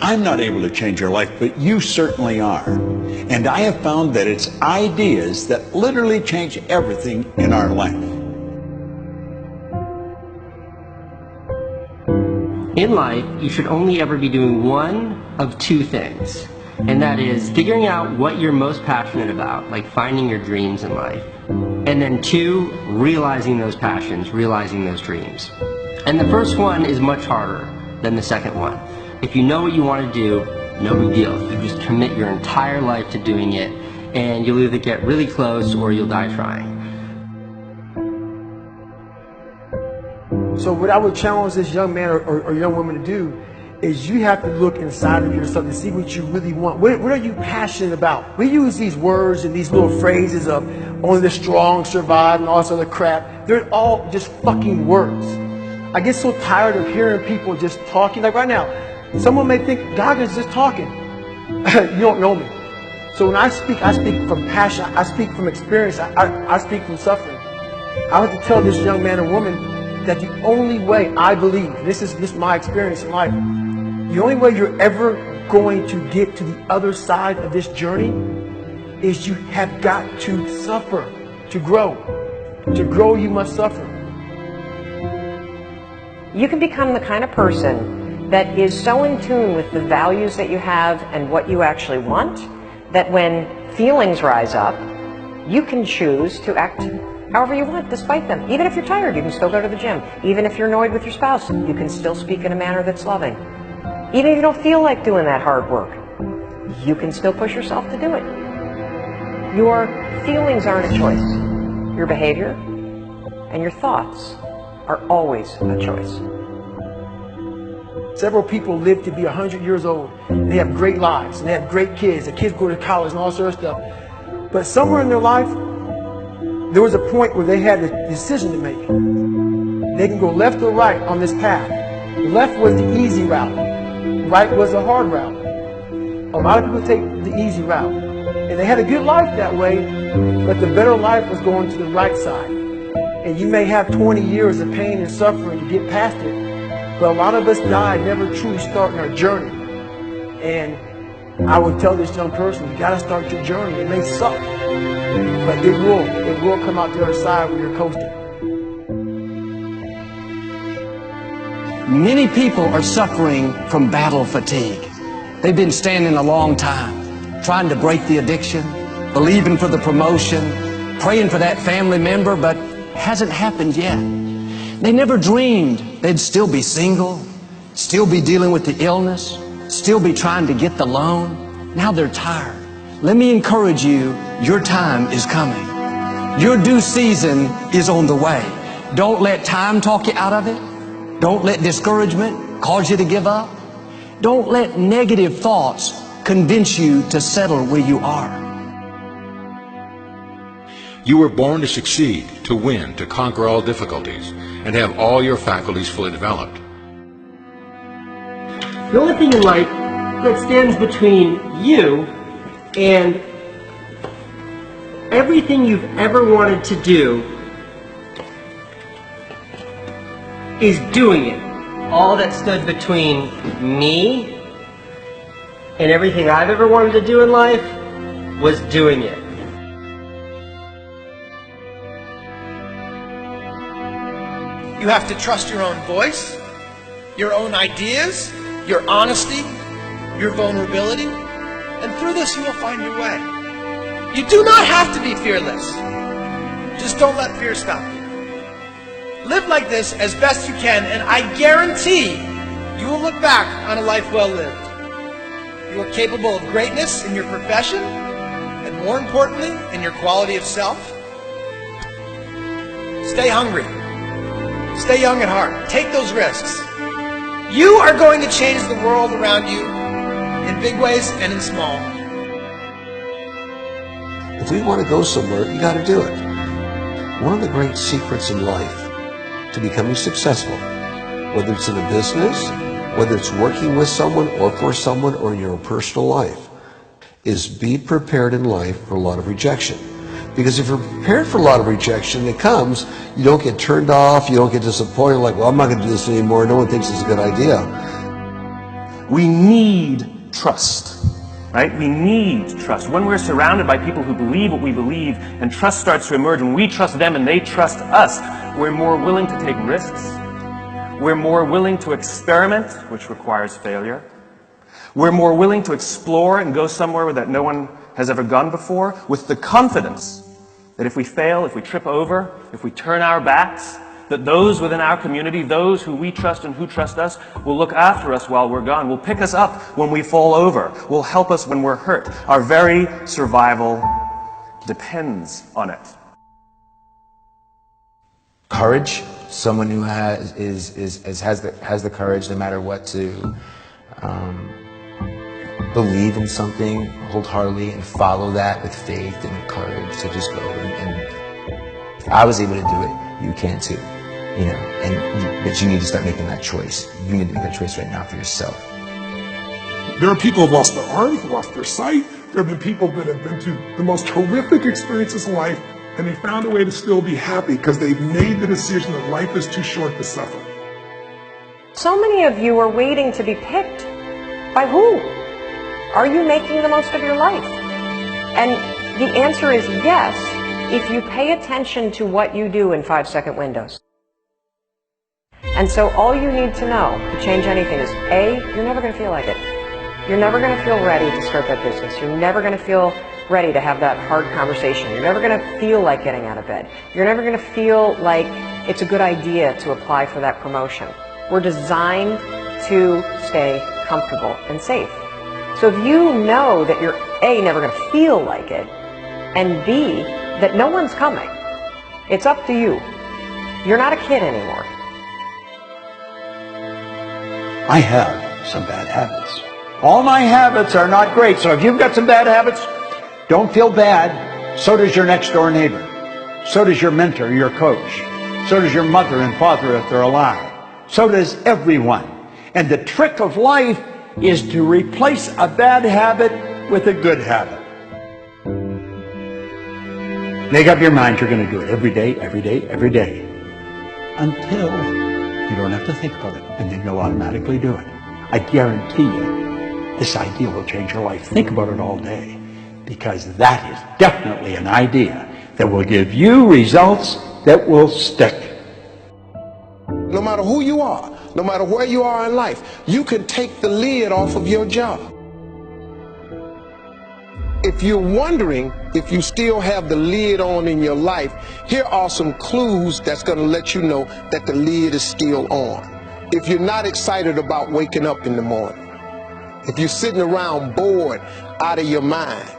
I'm not able to change your life, but you certainly are. And I have found that it's ideas that literally change everything in our life. In life, you should only ever be doing one of two things, and that is figuring out what you're most passionate about, like finding your dreams in life, and then two, realizing those passions, realizing those dreams. And the first one is much harder than the second one. If you know what you want to do, no big deal. You just commit your entire life to doing it, and you'll either get really close or you'll die trying. So what I would challenge this young man or young woman to do is you have to look inside of yourself and see what you really want. What are you passionate about? We use these words and these little phrases of only the strong survive and all this other crap. They're all just fucking words. I get so tired of hearing people just talking. Like right now, someone may think Goggins just talking. You don't know me. So when I speak from passion. I speak from experience. I speak from suffering. I have to tell this young man or woman that the only way, I believe, this is my experience in life, the only way you're ever going to get to the other side of this journey is you have got to suffer to grow. To grow, you must suffer. You can become the kind of person that is so in tune with the values that you have and what you actually want, that when feelings rise up, you can choose to act however you want, despite them. Even if you're tired, you can still go to the gym. Even if you're annoyed with your spouse, you can still speak in a manner that's loving. Even if you don't feel like doing that hard work, you can still push yourself to do it. Your feelings aren't a choice. Your behavior and your thoughts are always a choice. Several people live to be 100 years old. They have great lives, and they have great kids. The kids go to college and all sorts of stuff. But somewhere in their life, there was a point where they had a decision to make. They can go left or right on this path. The left was the easy route. Right was the hard route. A lot of people take the easy route. And they had a good life that way, but the better life was going to the right side. And you may have 20 years of pain and suffering to get past it, but a lot of us die never truly starting our journey. And I would tell this young person, you gotta start your journey. It may suck, but it will come out the other side when you're coasting. Many people are suffering from battle fatigue. They've been standing a long time, trying to break the addiction, believing for the promotion, praying for that family member, but hasn't happened yet. They never dreamed they'd still be single, still be dealing with the illness, still be trying to get the loan. Now they're tired. Let me encourage you, your time is coming. Your due season is on the way. Don't let time talk you out of it. Don't let discouragement cause you to give up. Don't let negative thoughts convince you to settle where you are. You were born to succeed, to win, to conquer all difficulties, and have all your faculties fully developed. The only thing in life that stands between you and everything you've ever wanted to do is doing it. All that stood between me and everything I've ever wanted to do in life was doing it. You have to trust your own voice, your own ideas, your honesty, your vulnerability, and through this you will find your way. You do not have to be fearless. Just don't let fear stop you. Live like this as best you can, and I guarantee you will look back on a life well lived. You are capable of greatness in your profession, and more importantly, in your quality of self. Stay hungry. Stay young at heart. Take those risks. You are going to change the world around you in big ways and in small. If we want to go somewhere, you got to do it. One of the great secrets in life to becoming successful, whether it's in a business, whether it's working with someone or for someone or in your personal life, is be prepared in life for a lot of rejection. Because if you're prepared for a lot of rejection that comes, you don't get turned off, you don't get disappointed, like, well, I'm not going to do this anymore, no one thinks it's a good idea. We need trust, right? We need trust. When we're surrounded by people who believe what we believe and trust starts to emerge, when we trust them and they trust us, we're more willing to take risks. We're more willing to experiment, which requires failure. We're more willing to explore and go somewhere that no one has ever gone before, with the confidence that if we fail, if we trip over, if we turn our backs, that those within our community, those who we trust and who trust us, will look after us while we're gone, will pick us up when we fall over, will help us when we're hurt. Our very survival depends on it. Courage, someone who has the courage no matter what to believe in something wholeheartedly and follow that with faith and courage to just go. And if I was able to do it, you can too. You know, but you need to start making that choice. You need to make that choice right now for yourself. There are people who've lost their arms, who've lost their sight. There have been people that have been through the most horrific experiences in life, and they found a way to still be happy because they've made the decision that life is too short to suffer. So many of you are waiting to be picked. By who? Are you making the most of your life? And the answer is yes, if you pay attention to what you do in 5-second windows. And so all you need to know to change anything is, A, you're never going to feel like it. You're never going to feel ready to start that business. You're never going to feel ready to have that hard conversation. You're never going to feel like getting out of bed. You're never going to feel like it's a good idea to apply for that promotion. We're designed to stay comfortable and safe. So if you know that you're A, never going to feel like it, and B, that no one's coming, it's up to you. You're not a kid anymore. I have some bad habits. All my habits are not great, so if you've got some bad habits, don't feel bad. So does your next door neighbor. So does your mentor, your coach. So does your mother and father if they're alive. So does everyone. And the trick of life is to replace a bad habit with a good habit. Make up your mind you're going to do it every day, every day, every day. Until you don't have to think about it, and then you'll automatically do it. I guarantee you, this idea will change your life. Think about it all day, because that is definitely an idea that will give you results that will stick. No matter who you are, no matter where you are in life, you can take the lid off of your job. If you're wondering if you still have the lid on in your life, here are some clues that's going to let you know that the lid is still on. If you're not excited about waking up in the morning, if you're sitting around bored out of your mind,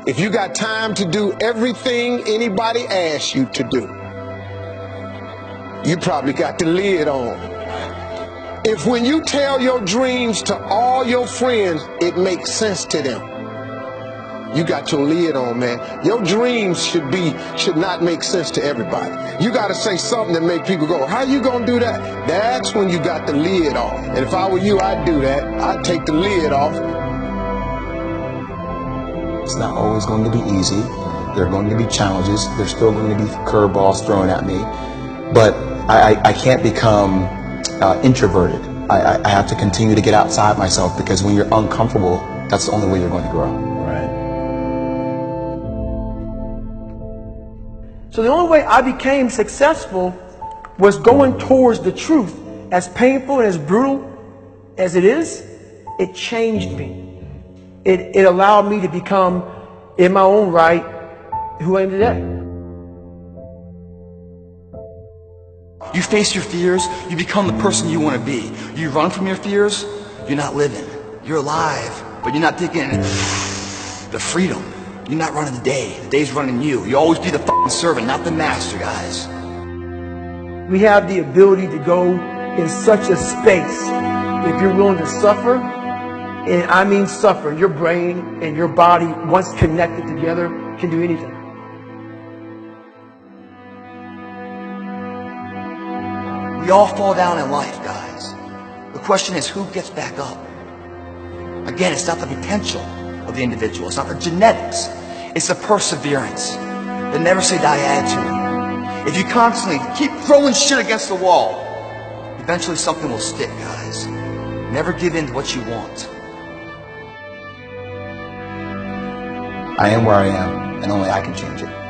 if you got time to do everything anybody asks you to do, you probably got the lid on. If when you tell your dreams to all your friends, it makes sense to them, you got your lid on, man. Your dreams should not make sense to everybody. You got to say something that make people go, how you gonna do that? That's when you got the lid off. And if I were you, I'd do that. I'd take the lid off. It's not always going to be easy. There are going to be challenges. There's still going to be curveballs thrown at me. But I can't become introverted. I have to continue to get outside myself, because when you're uncomfortable, that's the only way you're going to grow. So the only way I became successful was going towards the truth. As painful and as brutal as it is, it changed me. It allowed me to become, in my own right, who I am today. You face your fears, you become the person you want to be. You run from your fears, you're not living. You're alive, but you're not taking the freedom. You're not running the day. The day's running you. You always be the fucking servant, not the master, guys. We have the ability to go in such a space if you're willing to suffer, and I mean suffer. Your brain and your body, once connected together, can do anything. We all fall down in life, guys. The question is, who gets back up? Again, it's not the potential of the individual. It's not the genetics. It's the perseverance, the never say die attitude. If you constantly keep throwing shit against the wall, eventually something will stick, guys. Never give in to what you want. I am where I am, and only I can change it.